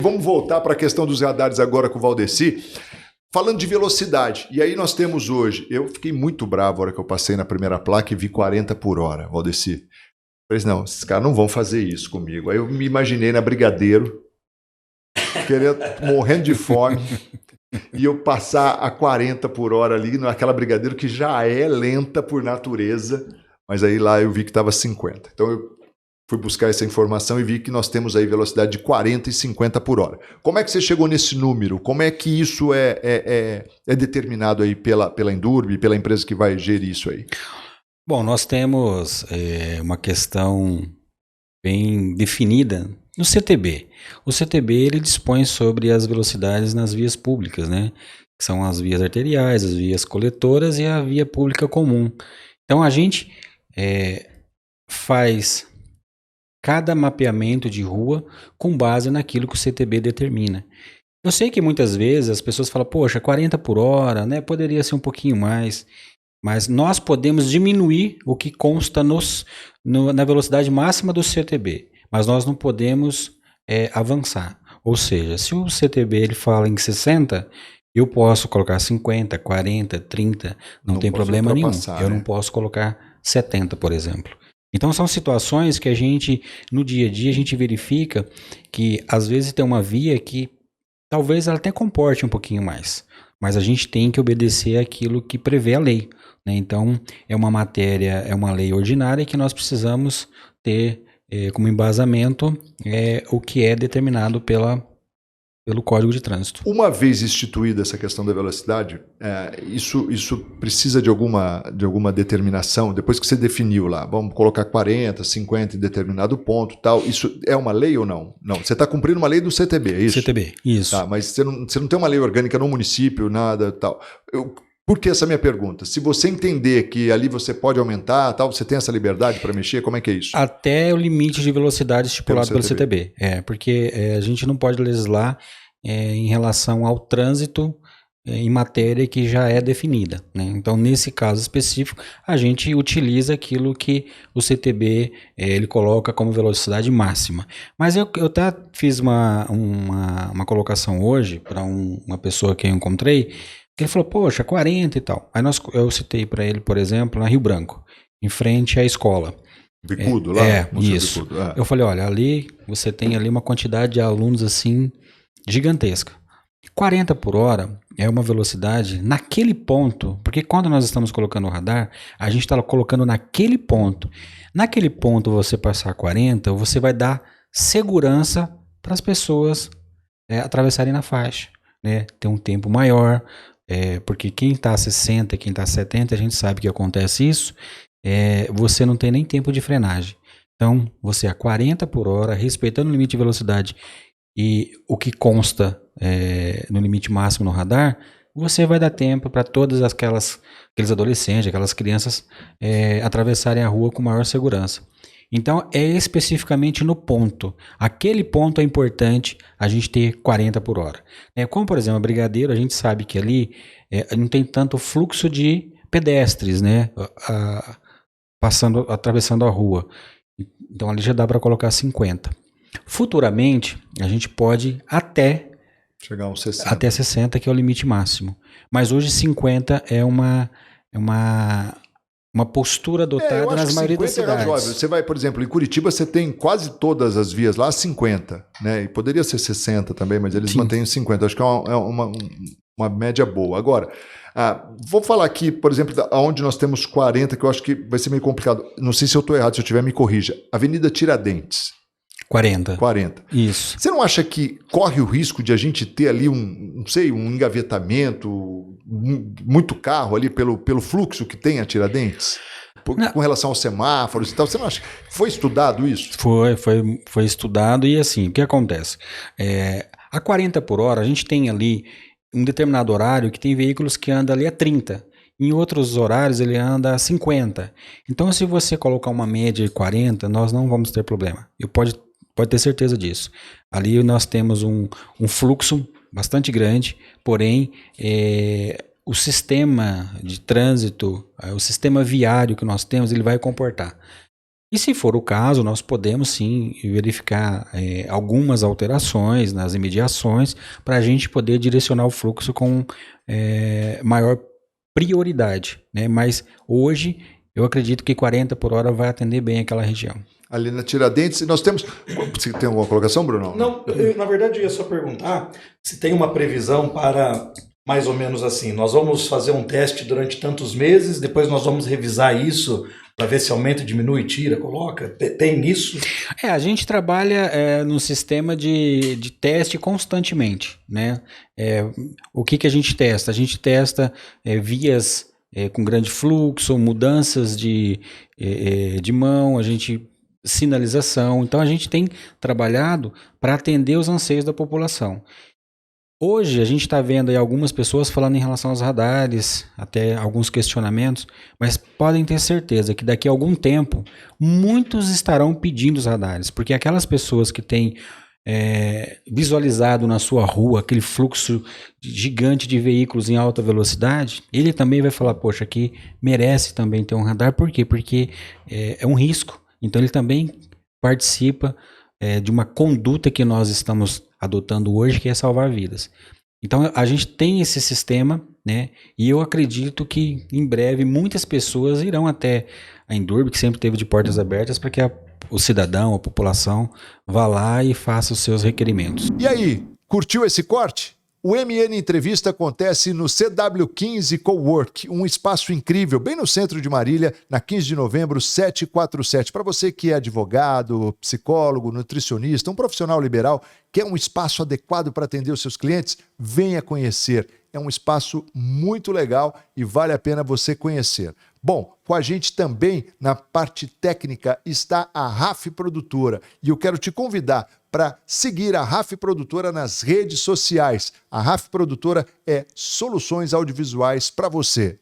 Vamos voltar para a questão dos radares agora com o Valdeci. Falando de velocidade, e aí nós temos hoje, eu fiquei muito bravo a hora que eu passei na primeira placa e vi 40 por hora, Valdeci. Falei, não, esses caras não vão fazer isso comigo. Aí eu me imaginei na Brigadeiro, morrendo de fome, e eu passar a 40 por hora ali naquela Brigadeiro que já é lenta por natureza, mas aí lá eu vi que estava 50. Então eu fui buscar essa informação e vi que nós temos aí velocidade de 40 e 50 por hora. Como é que você chegou nesse número? Como é que isso é determinado aí pela Endurbe, pela empresa que vai gerir isso aí? Bom, nós temos uma questão bem definida no CTB. O CTB ele dispõe sobre as velocidades nas vias públicas, né? Que são as vias arteriais, as vias coletoras e a via pública comum. Então a gente faz cada mapeamento de rua com base naquilo que o CTB determina. Eu sei que muitas vezes as pessoas falam, poxa, 40 por hora, né? Poderia ser um pouquinho mais. Mas nós podemos diminuir o que consta na velocidade máxima do CTB. Mas nós não podemos avançar. Ou seja, se o CTB ele fala em 60, eu posso colocar 50, 40, 30, não tem problema nenhum. Eu não posso colocar 70, por exemplo. Então são situações que a gente, no dia a dia, a gente verifica que às vezes tem uma via que talvez ela até comporte um pouquinho mais, mas a gente tem que obedecer aquilo que prevê a lei, né? Então é uma matéria, é uma lei ordinária que nós precisamos ter como embasamento o que é determinado pelo Código de Trânsito. Uma vez instituída essa questão da velocidade, isso precisa de alguma determinação? Depois que você definiu lá, vamos colocar 40, 50 em determinado ponto, tal, isso é uma lei ou não? Não, você está cumprindo uma lei do CTB, é isso? CTB, isso. Tá, mas você não tem uma lei orgânica no município, nada, tal. Por que essa minha pergunta? Se você entender que ali você pode aumentar, tal, você tem essa liberdade para mexer, como é que é isso? Até o limite de velocidade estipulado pelo CTB. Porque a gente não pode legislar em relação ao trânsito em matéria que já é definida, né? Então, nesse caso específico, a gente utiliza aquilo que o CTB ele coloca como velocidade máxima. Mas eu até fiz uma colocação hoje para uma pessoa que eu encontrei. Ele falou, poxa, 40 e tal. Aí eu citei para ele, por exemplo, na Rio Branco, em frente à escola. Bicudo, lá? Isso. Bicudo, Eu falei, olha, ali você tem ali uma quantidade de alunos assim gigantesca. 40 por hora é uma velocidade naquele ponto, porque quando nós estamos colocando o radar, a gente está colocando naquele ponto. Naquele ponto você passar 40, você vai dar segurança para as pessoas atravessarem na faixa, né? Ter um tempo maior. Porque quem está a 60, quem está a 70, a gente sabe que acontece isso, você não tem nem tempo de frenagem. Então, você a 40 por hora, respeitando o limite de velocidade e o que consta no limite máximo no radar, você vai dar tempo para todas aqueles adolescentes, aquelas crianças atravessarem a rua com maior segurança. Então, é especificamente no ponto. Aquele ponto é importante a gente ter 40 por hora. Como, por exemplo, a Brigadeiro, a gente sabe que ali não tem tanto fluxo de pedestres, né? Atravessando a rua. Então, ali já dá para colocar 50. Futuramente, a gente pode chegar a uns 60. Até 60, que é o limite máximo. Mas hoje 50 é uma postura adotada nas maioria das cidades. Você vai, por exemplo, em Curitiba você tem quase todas as vias lá 50, né? E poderia ser 60 também, mas eles mantêm 50. Acho que é uma média boa. Agora, vou falar aqui, por exemplo, onde nós temos 40, que eu acho que vai ser meio complicado. Não sei se eu estou errado, se eu tiver, me corrija. Avenida Tiradentes. 40. Isso. Você não acha que corre o risco de a gente ter ali um engavetamento, muito carro ali pelo fluxo que tem a Tiradentes? Com relação aos semáforos e tal. Você não acha? Foi estudado isso? Foi estudado e assim, o que acontece? A 40 por hora, a gente tem ali um determinado horário que tem veículos que andam ali a 30. Em outros horários ele anda a 50. Então, se você colocar uma média de 40, nós não vamos ter problema. Pode ter certeza disso. Ali nós temos um fluxo bastante grande, porém o sistema de trânsito, o sistema viário que nós temos, ele vai comportar. E se for o caso, nós podemos sim verificar algumas alterações nas imediações para a gente poder direcionar o fluxo com maior prioridade, né? Mas hoje eu acredito que 40 por hora vai atender bem aquela região. Ali na Tiradentes, nós temos... Você tem alguma colocação, Bruno? Não, na verdade eu ia só perguntar se tem uma previsão para... Mais ou menos assim, nós vamos fazer um teste durante tantos meses, depois nós vamos revisar isso para ver se aumenta, diminui, tira, coloca? Tem isso? A gente trabalha no sistema de teste constantemente, né? O que a gente testa? A gente testa vias com grande fluxo, mudanças de mão, sinalização. Então a gente tem trabalhado para atender os anseios da população. Hoje a gente está vendo aí algumas pessoas falando em relação aos radares, até alguns questionamentos, mas podem ter certeza que daqui a algum tempo muitos estarão pedindo os radares, porque aquelas pessoas que têm visualizado na sua rua aquele fluxo gigante de veículos em alta velocidade, ele também vai falar, poxa, aqui merece também ter um radar. Por quê? Porque é um risco, então ele também participa de uma conduta que nós estamos adotando hoje, que é salvar vidas. Então a gente tem esse sistema, né? E eu acredito que em breve muitas pessoas irão até a Endurbe, que sempre teve de portas abertas, para que o cidadão, a população, vá lá e faça os seus requerimentos. E aí, curtiu esse corte? O MN Entrevista acontece no CW15 Cowork, um espaço incrível, bem no centro de Marília, na 15 de novembro, 747. Para você que é advogado, psicólogo, nutricionista, um profissional liberal, quer um espaço adequado para atender os seus clientes, venha conhecer. É um espaço muito legal e vale a pena você conhecer. Bom, com a gente também na parte técnica está a RAF Produtora e eu quero te convidar para seguir a RAF Produtora nas redes sociais. A RAF Produtora é soluções audiovisuais para você.